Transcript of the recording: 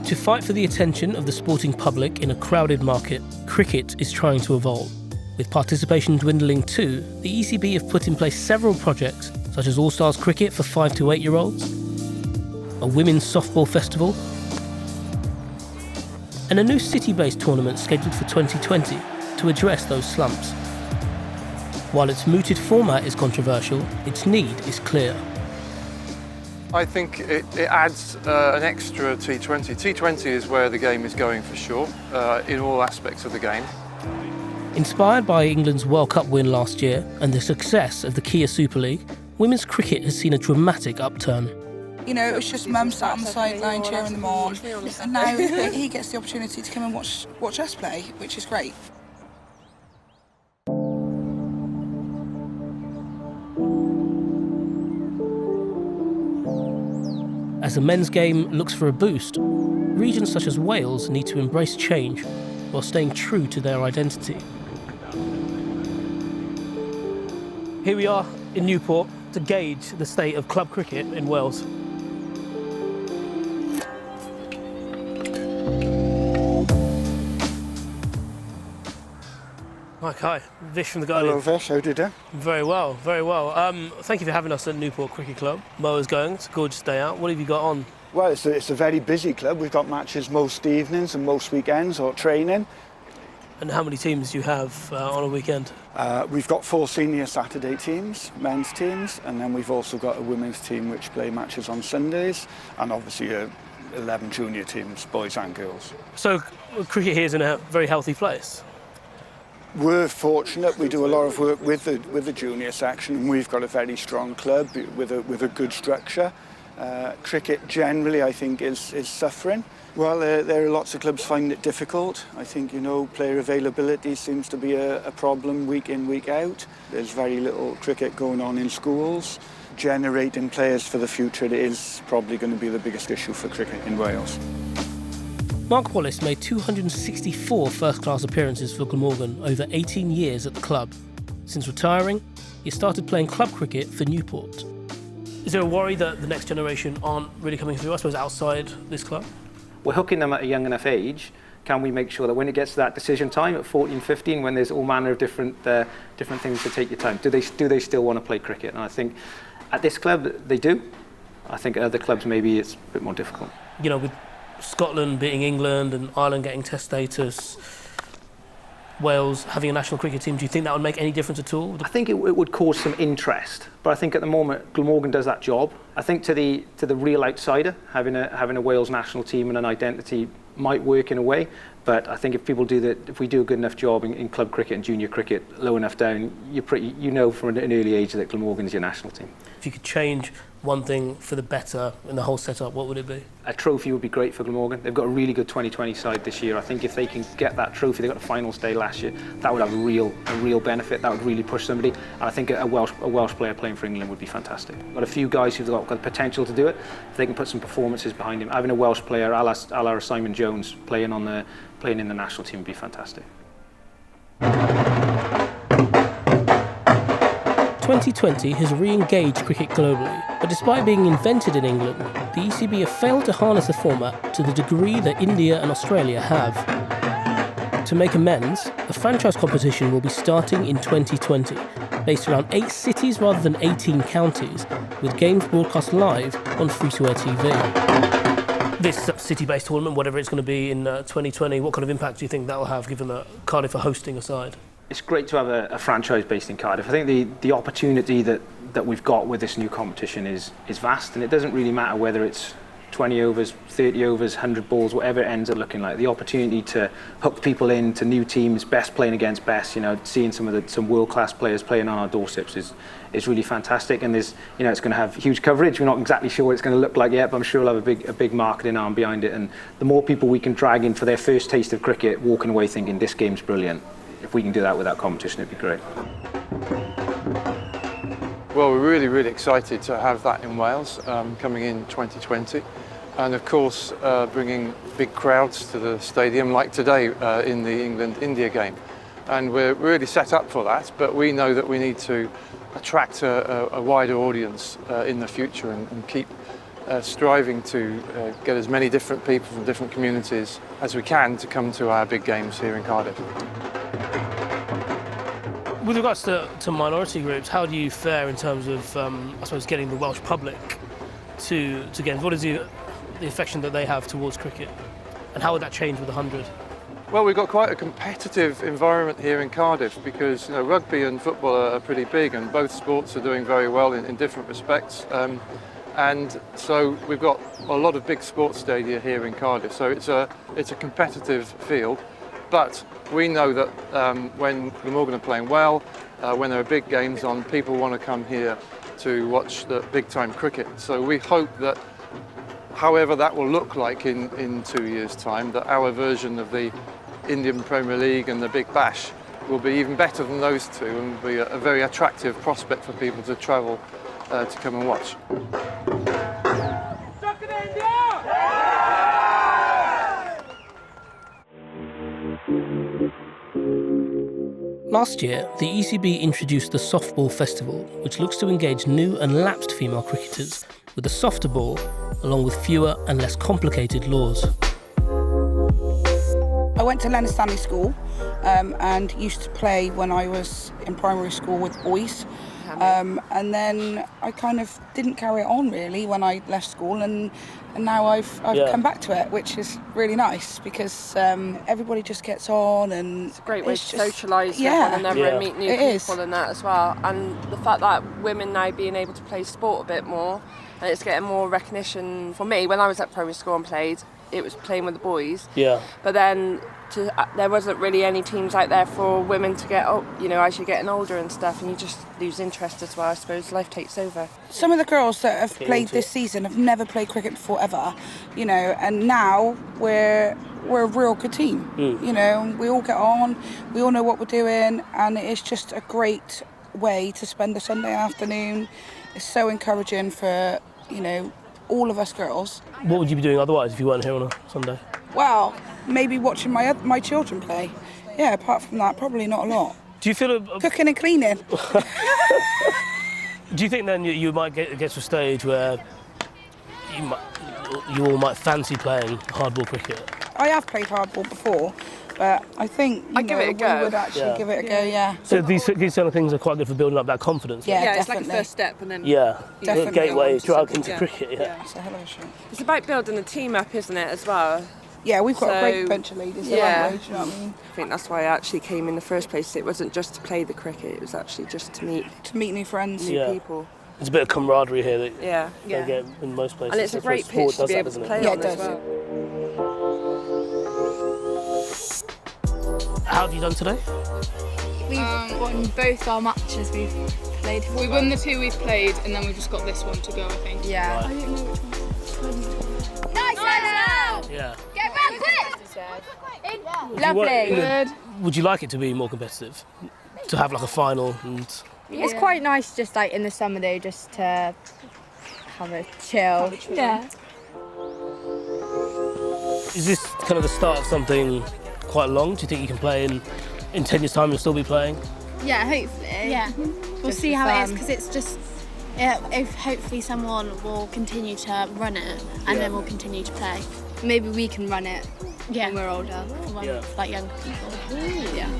To fight for the attention of the sporting public in a crowded market, cricket is trying to evolve. With participation dwindling too, the ECB have put in place several projects, such as All-Stars cricket for 5 to 8-year-olds, a women's softball festival, and a new city-based tournament scheduled for 2020 to address those slumps. While its mooted format is controversial, its need is clear. I think it adds an extra T20. T20 is where the game is going for sure, in all aspects of the game. Inspired by England's World Cup win last year and the success of the Kia Super League, women's cricket has seen a dramatic upturn. You know, it was just mum sat on the sideline cheering them on, and now he gets the opportunity to come and watch us play, which is great. As the men's game looks for a boost, regions such as Wales need to embrace change while staying true to their identity. Here we are in Newport to gauge the state of club cricket in Wales. Mike, hi. Vish from The Guardian. Hello Vish, how do you do? Very well, very well. Thank you for having us at Newport Cricket Club. Mo's going, it's a gorgeous day out. What have you got on? Well, it's a very busy club. We've got matches most evenings and most weekends, or training. And how many teams do you have on a weekend? We've got 4 senior Saturday teams, men's teams, and then we've also got a women's team which play matches on Sundays, and obviously 11 junior teams, boys and girls. So cricket here is in a very healthy place? We're fortunate. We do a lot of work with the junior section, and we've got a very strong club with a good structure. Cricket generally, I think, is suffering. Well, there are lots of clubs finding it difficult. I think, player availability seems to be a problem week in, week out. There's very little cricket going on in schools. Generating players for the future is probably going to be the biggest issue for cricket in Wales. Mark Wallace made 264 first-class appearances for Glamorgan over 18 years at the club. Since retiring, he started playing club cricket for Newport. Is there a worry that the next generation aren't really coming through, I suppose, outside this club? We're hooking them at a young enough age. Can we make sure that when it gets to that decision time at 14, 15, when there's all manner of different things to take your time, do they still want to play cricket? And I think at this club they do. I think at other clubs maybe it's a bit more difficult. With Scotland beating England and Ireland getting test status, Wales having a national cricket team, do you think that would make any difference at all? I think it would cause some interest, but I think at the moment Glamorgan does that job. I think to the real outsider, having a Wales national team and an identity might work in a way, but I think if we do a good enough job in club cricket and junior cricket low enough down, from an early age that Glamorgan's your national team. If you could change one thing for the better in the whole setup, what would it be? A trophy would be great for Glamorgan. They've got a really good 2020 side this year. I think if they can get that trophy, they got a finals day last year, that would have a real benefit. That would really push somebody. And I think a Welsh player playing for England would be fantastic. Got a few guys who've got the potential to do it. If they can put some performances behind him, having a Welsh player, a la Simon Jones, playing in the national team would be fantastic. 2020 has re-engaged cricket globally, but despite being invented in England, the ECB have failed to harness the format to the degree that India and Australia have. To make amends, a franchise competition will be starting in 2020, based around 8 cities rather than 18 counties, with games broadcast live on free-to-air TV. This city-based tournament, whatever it's going to be in 2020, what kind of impact do you think that will have, given that Cardiff are hosting a side? It's great to have a franchise based in Cardiff. I think the opportunity that we've got with this new competition is vast, and it doesn't really matter whether it's 20 overs, 30 overs, 100 balls, whatever it ends up looking like. The opportunity to hook people into new teams, best playing against best, seeing some world-class players playing on our doorsteps is really fantastic. And there's, it's going to have huge coverage. We're not exactly sure what it's going to look like yet, but I'm sure it'll have a big marketing arm behind it. And the more people we can drag in for their first taste of cricket, walking away thinking this game's brilliant, if we can do that with that competition, it'd be great. Well, we're really, really excited to have that in Wales coming in 2020. And of course, bringing big crowds to the stadium like today in the England-India game. And we're really set up for that, but we know that we need to attract a wider audience in the future and keep striving to get as many different people from different communities as we can to come to our big games here in Cardiff. With regards to minority groups, how do you fare in terms of, I suppose, getting the Welsh public to games? What is the affection that they have towards cricket? And how would that change with 100? Well, we've got quite a competitive environment here in Cardiff because rugby and football are pretty big, and both sports are doing very well in different respects. And so we've got a lot of big sports stadia here in Cardiff. So it's a competitive field. But we know that when Glamorgan are playing well, when there are big games on, people want to come here to watch the big-time cricket. So we hope that, however that will look like in 2 years' time, that our version of the Indian Premier League and the Big Bash will be even better than those two and be a very attractive prospect for people to travel to come and watch. Last year, the ECB introduced the Softball Festival, which looks to engage new and lapsed female cricketers with a softer ball, along with fewer and less complicated laws. I went to Leonard Stanley School and used to play when I was in primary school with boys. And then I kind of didn't carry it on really when I left school, and now I've come back to it, which is really nice because everybody just gets on, and it's a great way to socialise with one another and meet new people and that as well. And the fact that women now being able to play sport a bit more, and it's getting more recognition. For me, when I was at primary school and played, it was playing with the boys. Yeah. But then there wasn't really any teams out there for women to get up, as you're getting older and stuff, and you just lose interest as well. I suppose life takes over. Some of the girls that have played this season have never played cricket before ever, and now we're a real good team. We all get on, we all know what we're doing, and it's just a great way to spend a Sunday afternoon. It's so encouraging for, all of us girls. What would you be doing otherwise if you weren't here on a Sunday? Well, maybe watching my children play. Yeah, apart from that, probably not a lot. Do you feel cooking and cleaning? Do you think then you might get to a stage where you all might fancy playing hardball cricket? I have played hardball before, but I think I'd give it a go. We would actually give it a go. Yeah. So these kind of things are quite good for building up that confidence. Yeah, it's like a first step, and then definitely. Gateway drug into cricket. Yeah. It's a hell of a show. It's about building a team up, isn't it, as well? Yeah, we've got a great bunch of ladies. Yeah. Do you know what I mean? I think that's why I actually came in the first place. It wasn't just to play the cricket; it was actually just to meet new friends, new people. There's a bit of camaraderie here that you don't get in most places. And it's a great pitch to be able to play on as well. How have you done today? We've won both our matches we've played. We won the two we've played, and then we've just got this one to go, I think. Yeah. Right. I don't know which one. Nice out! Yeah. Get back quick! Lovely. Good. Would you like it to be more competitive? To have like a final and... It's quite nice just like in the summer though, just to have a chill. Yeah. Is this kind of the start of something quite long? Do you think you can play in 10 years' time you'll still be playing? Yeah, hopefully. Yeah. We'll see how it is, because it's just, if hopefully someone will continue to run it and then we'll continue to play. Maybe we can run it when we're older, for like young people. Yeah.